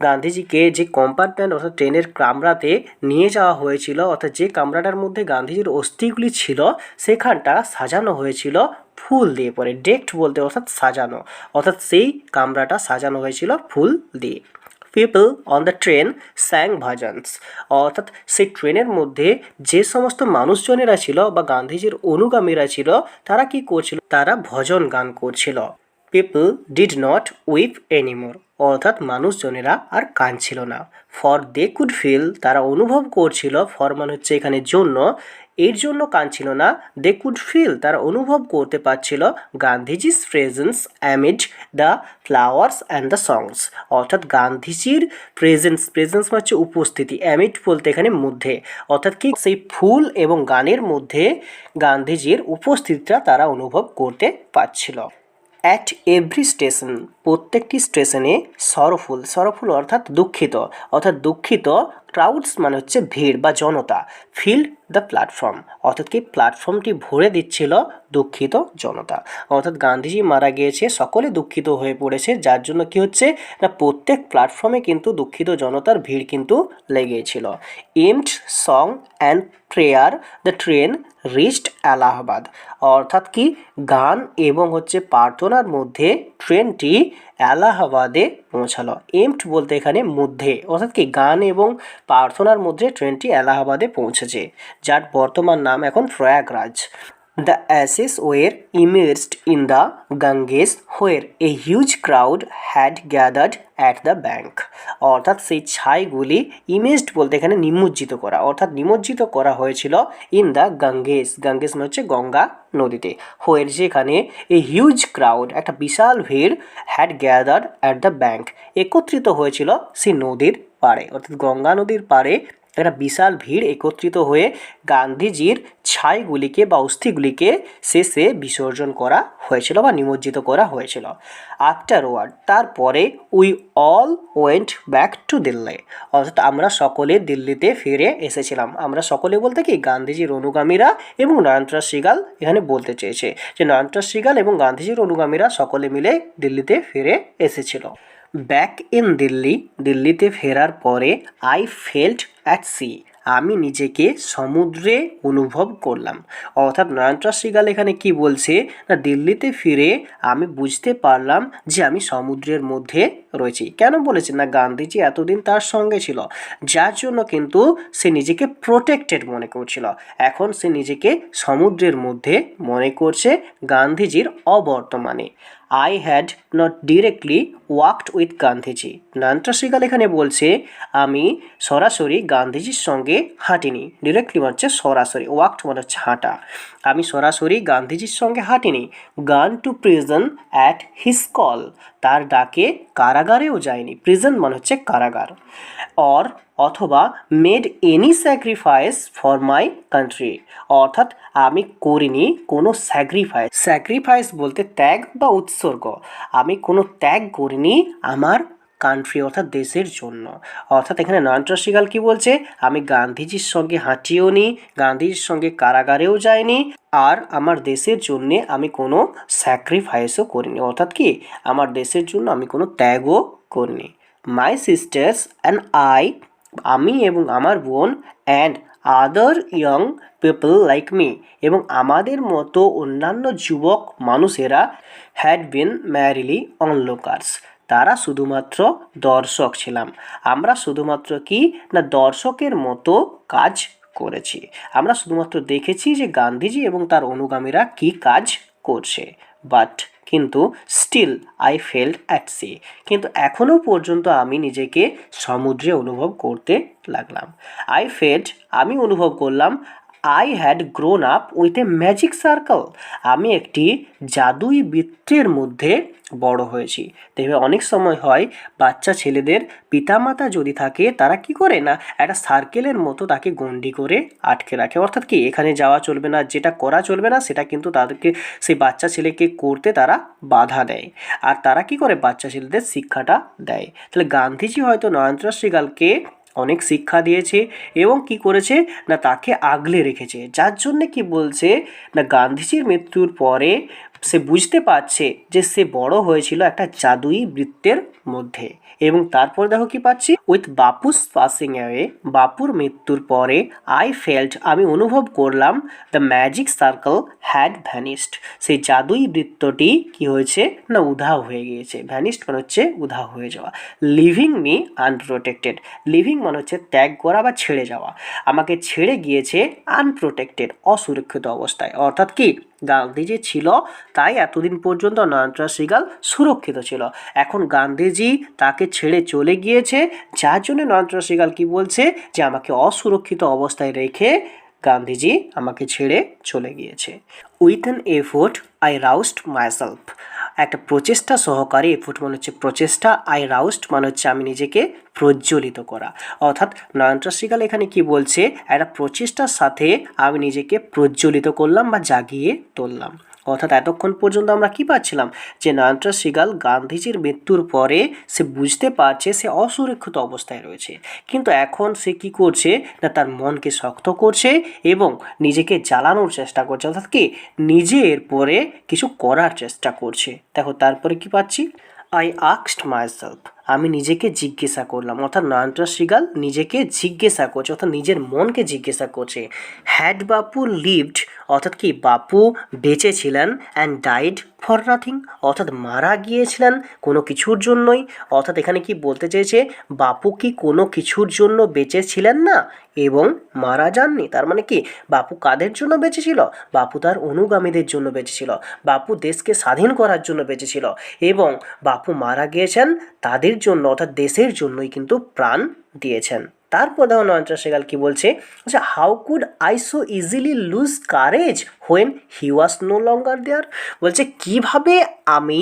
গান্ধীজিকে যে কম্পার্টমেন্ট অর্থাৎ ট্রেনের কামরাতে নিয়ে যাওয়া হয়েছিল, অর্থাৎ যে কামরাটার মধ্যে গান্ধীজির অস্থিগুলি ছিল সেখানটা সাজানো হয়েছিল ফুল দিয়ে। পরে ডেকড বলতে অর্থাৎ সাজানো, অর্থাৎ সেই কামরাটা সাজানো হয়েছিল ফুল দিয়ে। People on the train স্যাং bhajans, অর্থাৎ সেই ট্রেনের মধ্যে যে সমস্ত মানুষজনেরা ছিল বা গান্ধীজির অনুগামীরা ছিল তারা কি করছিল, তারা ভজন গান করছিল। People did not weep anymore, অর্থাৎ মানুষজনেরা আর কাঁদছিল না। ফর দে কুড ফিল, তারা অনুভব করছিল, ফর মানে হচ্ছে এখানে জন্য, এর জন্য কাঁদছিল না, দে কুড ফিল তারা অনুভব করতে পারছিল Gandhiji's presence amid the flowers and the songs, অর্থাৎ গান্ধীজির প্রেজেন্স মানে হচ্ছে উপস্থিতি, অ্যামিড বলতে এখানে মধ্যে, অর্থাৎ কি সেই ফুল এবং গানের মধ্যে গান্ধীজির উপস্থিতিটা তারা অনুভব করতে পারছিল। অ্যাট এভরি স্টেশন, প্রত্যেকটি স্টেশনে সরফুল অর্থাৎ দুঃখিত, ক্রাউডস মানে হচ্ছে ভিড় বা জনতা, ফিল্ড দ্য প্ল্যাটফর্ম, অর্থাৎ কি প্ল্যাটফর্মটি ভরে দিচ্ছিল দুঃখিত জনতা। অর্থাৎ গান্ধীজি মারা গিয়েছে, সকলে দুঃখিত হয়ে পড়েছে, যার জন্য কি হচ্ছে না প্রত্যেক প্ল্যাটফর্মে কিন্তু দুঃখিত জনতার ভিড় কিন্তু লেগেছিল। Aimed song and prayer the train reached Allahabad, অর্থাৎ কি গান এবং হচ্ছে প্রার্থনার মধ্যে ট্রেনটি এলাহাবাদে পৌঁছালো। এমড বলতে এখানে মধ্যে, অর্থাৎ কি গান এবং প্রার্থনার মধ্যে ট্রেনটি এলাহাবাদে পৌঁছেছে, যার বর্তমান নাম এখন Prayagraj. The ashes were immersed in the Ganges where a huge crowd had gathered at the bank, অর্থাৎ সেই ছাইগুলি ইমেজড বলতে এখানে নিমজ্জিত করা, অর্থাৎ নিমজ্জিত করা হয়েছিল ইন দ্য গাঙ্গেস মানে হচ্ছে গঙ্গা নদীতে, হোয়ের যেখানে এ হিউজ ক্রাউড একটা বিশাল ভিড় had gathered at the bank একত্রিত হয়েছিল সেই নদীর পাড়ে অর্থাৎ গঙ্গা নদীর পাড়ে একটা বিশাল ভিড় একত্রিত হয়ে গান্ধীজির ছাইগুলিকে বা অস্থিগুলিকে শেষে বিসর্জন করা হয়েছিল বা নিমজ্জিত করা হয়েছিল। আফটারওয়ার্ড তারপরে we all went back to Delhi, অর্থাৎ আমরা সকলে দিল্লিতে ফিরে এসেছিলাম। আমরা সকলে বলতে কি গান্ধীজির অনুগামীরা এবং নয়নতারা শ্রীগাল এখানে বলতে চেয়েছে যে নয়নতারা শ্রীগাল এবং গান্ধীজির অনুগামীরা সকলে মিলে দিল্লিতে ফিরে এসেছিল। ব্যাক ইন দিল্লি, দিল্লিতে ফেরার পরে আই ফেল্ট অ্যাট সি, আমি নিজেকে সমুদ্রে অনুভব করলাম। অর্থাৎ নয়নতারা শ্রীগাল এখানে কি বলছে না, দিল্লিতে ফিরে আমি বুঝতে পারলাম যে আমি সমুদ্রের মধ্যে রয়েছি। কেন বলেছে না, গান্ধীজি এতদিন তার সঙ্গে ছিল, যার জন্য কিন্তু সে নিজেকে প্রোটেক্টেড মনে করছিল। এখন সে নিজেকে সমুদ্রের মধ্যে মনে করছে গান্ধীজির অবর্তমানে। I had not directly walked with Gandhiji, Nayantara Sahgal এখানে বলছে আমি সরাসরি গান্ধীজির সঙ্গে হাঁটিনি। ডিরেক্টলি হচ্ছে সরাসরি, ওয়াকড মানে হচ্ছে হাঁটা। আমি সরাসরি গান্ধীজির সঙ্গে হাঁটিনি। গান two prison at his call, তার ডাকে কারাগারেও যায়নি। প্রিজন মানে হচ্ছে কারাগার। অথবা made any sacrifice for my country, অর্থাৎ আমি করিনি কোনো স্যাক্রিফাইস। স্যাক্রিফাইস বলতে ত্যাগ বা উৎসর্গ। আমি কোনো ত্যাগ করিনি আমার কান্ট্রি অর্থাৎ দেশের জন্য। অর্থাৎ এখানে নয়নতারা শ্রীগাল কী বলছে, আমি গান্ধীজির সঙ্গে হাঁটিও নি, গান্ধীজির সঙ্গে কারাগারেও যাইনি, আর আমার দেশের জন্যে আমি কোনো স্যাক্রিফাইসও করিনি। অর্থাৎ কি আমার দেশের জন্য আমি কোনো ত্যাগও করিনি। মাই সিস্টার্স অ্যান্ড আই, আমি এবং আমার বোন, and other young people like me, এবং আমাদের মতো অন্যান্য যুবক মানুষেরা হ্যাড বিন ম্যারিলি অনলোকার্স, তারা শুধুমাত্র দর্শক ছিলাম। আমরা শুধুমাত্র কি না দর্শকের মতো কাজ করেছি। আমরা শুধুমাত্র দেখেছি যে গান্ধীজি এবং তার অনুগামীরা কি কাজ করছে। বাট কিন্তু still I felt at sea, কিন্তু এখনও পর্যন্ত আমি নিজেকে সমুদ্রে অনুভব করতে লাগলাম। আই ফেল্ট, আমি অনুভব করলাম, I had grown up with a magic circle, আমি একটি জাদুই বৃত্তের মধ্যে বড় হয়েছি। দেখবে অনেক সময় হয় বাচ্চা ছেলেদের পিতামাতা যদি থাকে তারা কি করে না একটা সার্কেলের মতো তাকে গণ্ডি করে আটকে রাখে। অর্থাৎ কি এখানে যাওয়া চলবে না, যেটা করা চলবে না সেটা কিন্তু তাদেরকে সেই বাচ্চা ছেলেকে করতে তারা বাধা দেয়, আর তারা কি করে বাচ্চা ছেলেদের শিক্ষাটা দেয়। তাহলে গান্ধীজি হয়তো নয়নতারা শ্রীগালকে অনেক শিক্ষা দিয়েছে এবং কি করেছে না তাকে আগলে রেখেছে, যার জন্যে কি বলছে না গান্ধীজির মৃত্যুর পরে সে বুঝতে পারছে যে সে বড় হয়েছিল একটা জাদুই বৃত্তের মধ্যে। এবং তারপর দেখো কি পাচ্ছি, উইথ বাপুস পাসিং অ্যাওয়ে, বাপুর মৃত্যুর পরে আই ফেল্ট, আমি অনুভব করলাম, the magic circle had vanished, সেই জাদুই বৃত্তটি কি হয়েছে না উধাও হয়ে গিয়েছে। ভ্যানিশড মানে হচ্ছে উধাও হয়ে যাওয়া। লিভিং মি আনপ্রোটেক্টেড, লিভিং মানে হচ্ছে ত্যাগ করা বা ছেড়ে যাওয়া, আমাকে ছেড়ে গিয়েছে আনপ্রোটেক্টেড, অসুরক্ষিত অবস্থায়। অর্থাৎ কি গান্ধীজি ছিল তাই এতদিন পর্যন্ত নয়নতারা শ্রীগাল সুরক্ষিত ছিল, এখন গান্ধীজি তাকে ছেড়ে চলে গিয়েছে, যার জন্য নয়নতারা শ্রীগাল কি বলছে যে আমাকে অসুরক্ষিত অবস্থায় রেখে গান্ধীজি আমাকে ছেড়ে চলে গিয়েছে। With an effort I roused myself, একটা প্রচেষ্টা সহকারে, এফোর্ট মানে হচ্ছে প্রচেষ্টা, আই রাউস্ড মানে হচ্ছে আমি নিজেকে প্রজ্বলিত করা। অর্থাৎ নয়নতারা শ্রীগাল এখানে কি বলছে, একটা প্রচেষ্টার সাথে আমি নিজেকে প্রজ্বলিত করলাম বা জাগিয়ে তুললাম। অর্থাৎ এতক্ষণ পর্যন্ত আমরা কি পাচ্ছিলাম যে নয়নতারা শ্রীগাল গান্ধীজির মৃত্যুর পরে সে বুঝতে পারছে সে অসুরক্ষিত অবস্থায় রয়েছে, কিন্তু এখন সে কি করছে না তার মনকে শক্ত করছে এবং নিজেকে জ্বালানোর চেষ্টা করছে, অর্থাৎ কি নিজের পরে কিছু করার চেষ্টা করছে। দেখো তারপরে কি পাচ্ছি, আই আস্কড মাইসেলফ, আমি নিজেকে জিজ্ঞাসা করলাম। অর্থাৎ নয়নতারা শ্রীগাল নিজেকে জিজ্ঞাসা করছে, অর্থাৎ নিজের মনকে জিজ্ঞাসা করছে। হ্যাড বাপু লিভড, অর্থাৎ কি বাপু বেঁচে ছিলেন, অ্যান্ড ডাইড ফর নাথিং, অর্থাৎ মারা গিয়েছিলেন কোনো কিছুর জন্যই। অর্থাৎ এখানে কি বলতে চেয়েছে, বাপু কি কোনো কিছুর জন্য বেঁচে ছিলেন না এবং মারা যাননি। তার মানে কি বাপু কাদের জন্য বেঁচে ছিল, বাপু তার অনুগামীদের জন্য বেঁচে ছিল, বাপু দেশকে স্বাধীন করার জন্য বেঁচে ছিল, এবং বাপু মারা গিয়েছেন তাদের জন্য, অর্থাৎ দেশের জন্যই কিন্তু প্রাণ দিয়েছেন। তারপর দেখো নয়নতারা শ্রীগাল কি বলছে, আচ্ছা how could I so easily lose courage when he was no longer there, বলছে কিভাবে আমি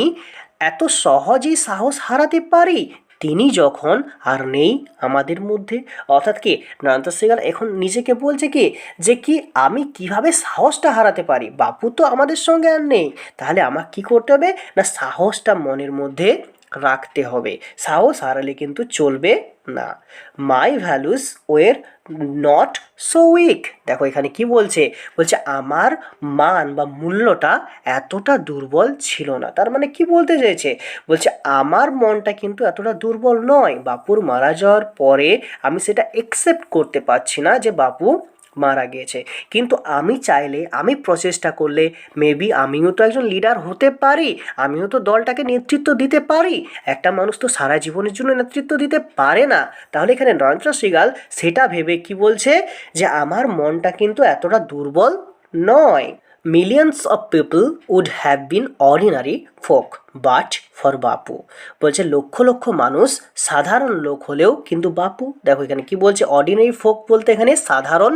এত সহজেই সাহস হারাতে পারি তিনি যখন আর নেই আমাদের মধ্যে, অর্থাৎ কি নয়নতারা সেহগাল এখন নিজেকে বলছে কি যে কি আমি কিভাবে সাহসটা হারাতে পারি, বাপু তো আমাদের সঙ্গে আর নেই, তাহলে আমার কি করতে হবে না সাহসটা মনের মধ্যে রাখতে হবে, সাহস হারালে কিন্তু চলবে না। মাই ভ্যালুস ওয়ের নট সো উইক, দেখো এখানে কি বলছে, বলছে আমার মান বা মূল্যটা এতটা দুর্বল ছিল না, তার মানে কি বলতে চাইছে, বলছে আমার মনটা কিন্তু এতটা দুর্বল নয়, বাপুর মারা যাওয়ার পরে আমি সেটা একসেপ্ট করতে পারছি না যে বাপু মারা গিয়েছে, কিন্তু আমি চাইলে আমি প্রচেষ্টা করলে মেবি আমিও তো একজন লিডার হতে পারি, আমিও তো দলটাকে নেতৃত্ব দিতে পারি, একটা মানুষ তো সারা জীবনের জন্য নেতৃত্ব দিতে পারে না, তাহলে এখানে নয়নতারা সেহগাল সেটা ভেবে কি বলছে যে আমার মনটা কিন্তু এতটা দুর্বল নয়। Millions of people would have been ordinary folk but for Bapu, বলছে লক্ষ লক্ষ মানুষ সাধারণ লোক হলেও কিন্তু বাপু, দেখো এখানে কি বলছে অর্ডিনারি ফোক বলতে এখানে সাধারণ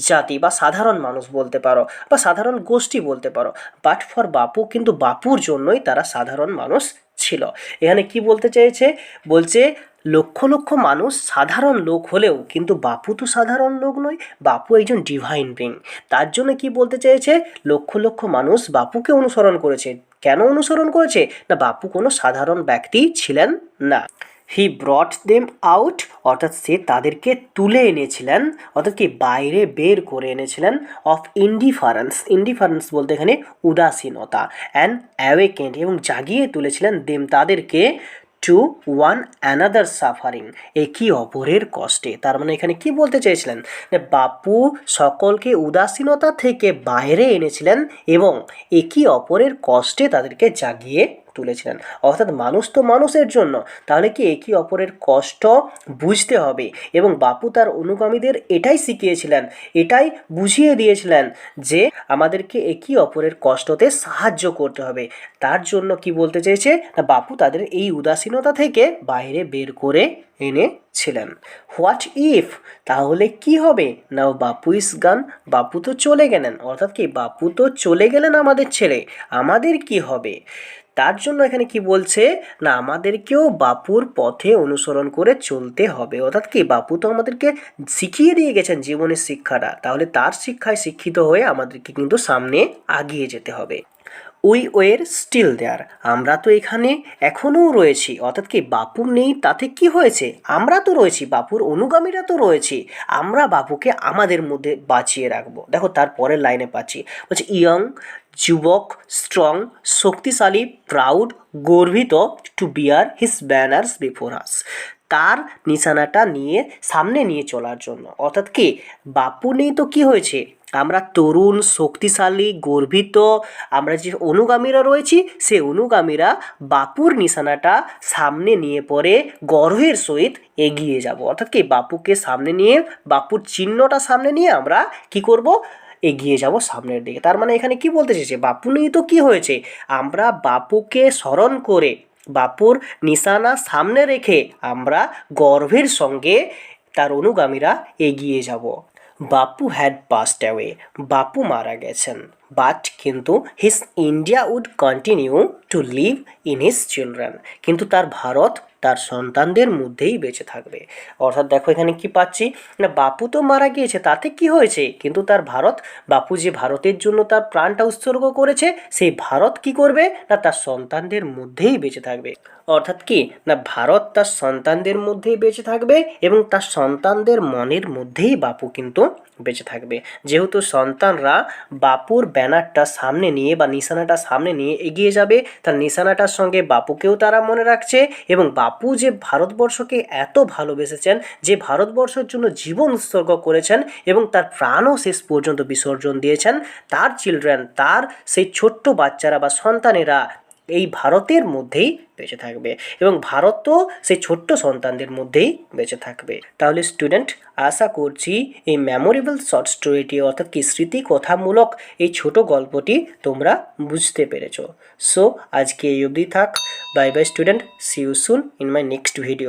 জাতি বা সাধারণ মানুষ বলতে পারো বা সাধারণ গোষ্ঠী বলতে পারো, বাট ফর বাপু কিন্তু বাপুর জন্যই তারা সাধারণ মানুষ ছিল। এখানে কি বলতে চেয়েছে, বলছে লক্ষ লক্ষ মানুষ সাধারণ লোক হলেও কিন্তু বাপু তো সাধারণ লোক নয়, বাপু একজন ডিভাইন বিং, তার জন্য কি বলতে চেয়েছে লক্ষ লক্ষ মানুষ বাপুকে অনুসরণ করেছে, কেন অনুসরণ করেছে না বাপু কোনো সাধারণ ব্যক্তি ছিলেন না। হি ব্রট দেম আউট, অর্থাৎ সে তাদেরকে তুলে এনেছিলেন, অর্থাৎ কি বাইরে বের করে এনেছিলেন, অফ ইন্ডিফারেন্স, ইন্ডিফারেন্স বলতে এখানে উদাসীনতা, অ্যান্ড অ্যাওয়েকেন্ড এবং জাগিয়ে তুলেছিলেন দেম তাদেরকে, টু ওয়ান অ্যানাদার সাফারিং, একই অপরের কষ্টে, তার মানে এখানে কি বলতে চেয়েছিলেন যে বাপু সকলকে উদাসীনতা থেকে বাইরে এনেছিলেন এবং একই অপরের কষ্টে তাদেরকে জাগিয়ে তুলেছিলেন, অর্থাৎ মানুষ তো মানুষের জন্য, তাহলে কি একে অপরের কষ্ট বুঝতে হবে এবং বাপু তার অনুগামীদের এটাই শিখিয়েছিলেন, এটাই বুঝিয়ে দিয়েছিলেন যে আমাদেরকে একে অপরের কষ্টতে সাহায্য করতে হবে, তার জন্য কি বলতে চেয়েছে না বাপু তাদের এই উদাসীনতা থেকে বাইরে বের করে এনেছিলেন। হোয়াট ইফ, তাহলে কি হবে না বাপু ইস গান, বাপু তো চলে গেলেন, অর্থাৎ কি বাপু তো চলে গেলেন আমাদের ছেড়ে, আমাদের কি হবে, তার জন্য এখানে কি বলছে না আমাদেরকেও বাপুর পথে অনুসরণ করে চলতে হবে, অর্থাৎ কি বাপু তো আমাদেরকে শিখিয়ে দিয়ে গেছেন জীবনের শিক্ষাটা, তাহলে তার শিক্ষায় শিক্ষিত হয়ে আমাদেরকে কিন্তু সামনে আগিয়ে যেতে হবে। উই ওয়ের স্টিল দেয়ার, আমরা তো এখানে এখনও রয়েছি, অর্থাৎ কি বাপু নেই তাতে কি হয়েছে, আমরা তো রয়েছি, বাপুর অনুগামীরা তো রয়েছি, আমরা বাপুকে আমাদের মধ্যে বাঁচিয়ে রাখবো। দেখো তার পরের লাইনে পাচ্ছি, বলছে ইয়ং, যুবক, স্ট্রং, শক্তিশালী, প্রাউড, গর্বিত, to bear his banners before us, তার নিশানাটা নিয়ে সামনে নিয়ে চলার জন্য, অর্থাৎ কি বাপু নেই তো কি হয়েছে, আমরা তরুণ, শক্তিশালী, গর্বিত, আমরা যে অনুগামীরা রয়েছি সে অনুগামীরা বাপুর নিশানাটা সামনে নিয়ে পরে গর্বের সহিত এগিয়ে যাব, অর্থাৎ কি বাপুকে সামনে নিয়ে বাপুর চিহ্নটা সামনে নিয়ে আমরা কি করব এগিয়ে যাব সামনের দিকে, তার মানে এখানে কি বলতে চেয়েছে বাপু নেই তো কি হয়েছে, আমরা বাপুকে স্মরণ করে বাপুর নিশানা সামনে রেখে আমরা গর্বের সঙ্গে তার অনুগামীরা এগিয়ে যাব। বাপু হ্যাড পাস্ট অ্যাওয়ে, বাপু মারা গেছেন, বাট কিন্তু his India would continue to live in his children, কিন্তু তার ভারত তার সন্তানদের মধ্যেই বেঁচে থাকবে, অর্থাৎ দেখো এখানে কি পাচ্ছি না বাপু তো মারা গিয়েছে তাতে কি হয়েছে, কিন্তু তার ভারত, বাপু যে ভারতের জন্য তার প্রাণটা উৎসর্গ করেছে সেই ভারত কি করবে না তার সন্তানদের মধ্যেই বেঁচে থাকবে, অর্থাৎ কি না ভারত তার সন্তানদের মধ্যেই বেঁচে থাকবে এবং তার সন্তানদের মনের মধ্যেই বাপু কিন্তু বেঁচে থাকবে, যেহেতু সন্তানরা বাপুর ব্যানারটা সামনে নিয়ে বা নিশানাটা সামনে নিয়ে এগিয়ে যাবে, তার নিশানাটার সঙ্গে বাপুকেও তারা মনে রাখছে এবং বাপু যে ভারতবর্ষকে এত ভালোবেসেছেন, যে ভারতবর্ষের জন্য জীবন উৎসর্গ করেছেন এবং তার প্রাণও শেষ পর্যন্ত বিসর্জন দিয়েছেন, তার চিলড্রেন, তার সেই ছোট্ট বাচ্চারা বা সন্তানেরা এই ভারতের মধ্যেই বেঁচে থাকবে এবং ভারতও সেই ছোট্ট সন্তানদের মধ্যেই বেঁচে থাকবে। তাহলে স্টুডেন্ট আশা করছি এই মেমোরেবল শর্ট স্টোরিটি অর্থাৎ কি স্মৃতিকথামূলক এই ছোট গল্পটি তোমরা বুঝতে পেরেছো। সো আজকে এই অবধি থাক। Bye bye student, see you soon in my next video.